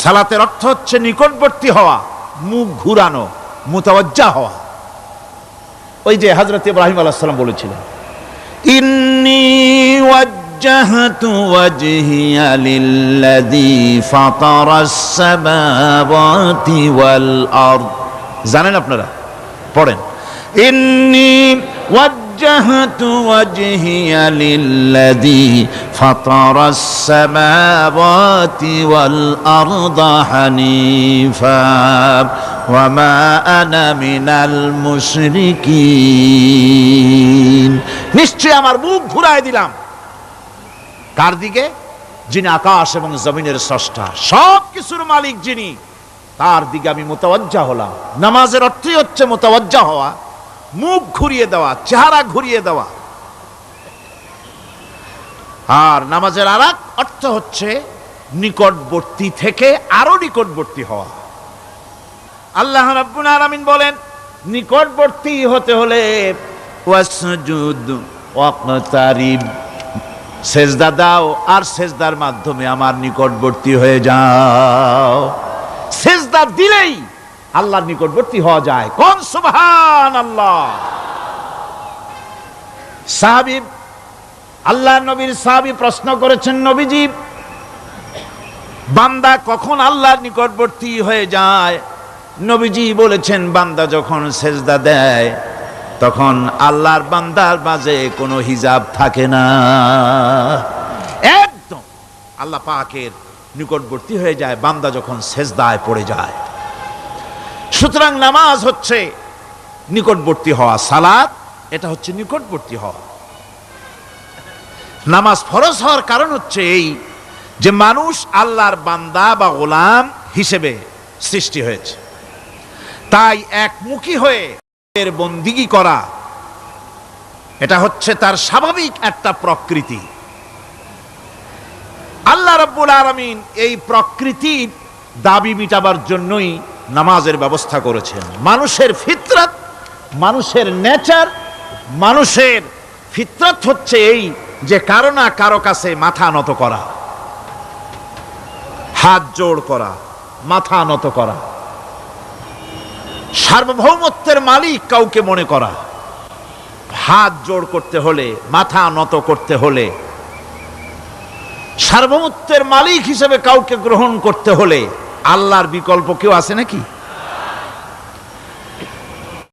সালাতের অর্থ হচ্ছে নিকটবর্তী হওয়া, মুখ ঘুরানো, মুতাওয়াজ্জা হওয়া। ওই যে হযরত ইব্রাহিম আলাইহিস সালাম বলেছিলেন, ইন্নী ওয়াজ্জাহতু ওয়াজহিয়া লিল্লাযী ফাতারাস সামাওয়াতি ওয়াল আরদ। জানেন আপনারা? পড়েন, ইন্নী ওয়াজ্জাহতু ওয়াজহিয়া লিল্লাযী ফাতারাস সামাওয়াতি ওয়াল আরদা হানিফা ওয়া মা আনা মিনাল মুশরিকিন। নিশ্চয় আমার মুখ ঘুরায় দিলাম। কার দিকে? যিনি আকাশ এবং জমিনের স্রষ্টা, সব কিছুর মালিক যিনি, তার দিকে আমি মুতাওয়াজ্জা হলাম। নামাজের অর্থই হচ্ছে মুতাওয়াজ্জা হওয়া, মুখ ঘুরিয়ে দেওয়া, চেহারা ঘুরিয়ে দেওয়া। আর নামাজের আরেক অর্থ হচ্ছে নিকটবর্তী থেকে আরো নিকটবর্তী হওয়া। আল্লাহ রাব্বুল আলামিন বলেন, নিকটবর্তী হতে হলে ওয়াসজুদ ওয়াকতারিব, সেজদা দাও আর সেজদার মাধ্যমে আমার নিকটবর্তী হয়ে যাও। সেজদা দিলেই আল্লাহর নিকটবর্তী হওয়া যায়। কোন সুবহানাল্লাহ। সাহাবী, আল্লাহ নবীর সাহাবী প্রশ্ন করেছেন, নবীজি, বান্দা কখন আল্লাহর নিকটবর্তী হয়ে যায়? নবীজি বলেছেন, বান্দা যখন সেজদা দেয় তখন আল্লাহর বান্দার মাঝে কোনো হিজাব থাকে না, একদম আল্লাহ পাকের নিকটবর্তী হয়ে যায় বান্দা যখন সেজদায় পড়ে যায়। সুতরাং নামাজ হচ্ছে নিকটবর্তী হওয়া, সালাত এটা হচ্ছে নিকটবর্তী হওয়া। নামাজ ফরজ হওয়ার কারণ হচ্ছে এই যে মানুষ আল্লাহর বান্দা বা গোলাম হিসেবে সৃষ্টি হয়েছে, তাই একমুখী হয়ে এর বন্দিগি করা এটা হচ্ছে তার স্বাভাবিক একটা প্রকৃতি। আল্লাহ রাব্বুল আলামিন এই প্রকৃতির দাবি মিটাবার জন্যই নামাজের ব্যবস্থা করেছেন। মানুষের ফিতরত, মানুষের নেচার, মানুষের ফিতরত হচ্ছে এই যে কারো না কারো কাছে মাথা নত করা, হাত জোড় করা, মাথা নত করা, সার্বভৌমত্বের মালিক কাউকে মনে করা। হাত জোড় করতে হলে, মাথা নত করতে হলে, সার্বভৌমত্বের মালিক হিসেবে কাউকে গ্রহণ করতে হলে আল্লাহর বিকল্প কেউ আছে নাকি?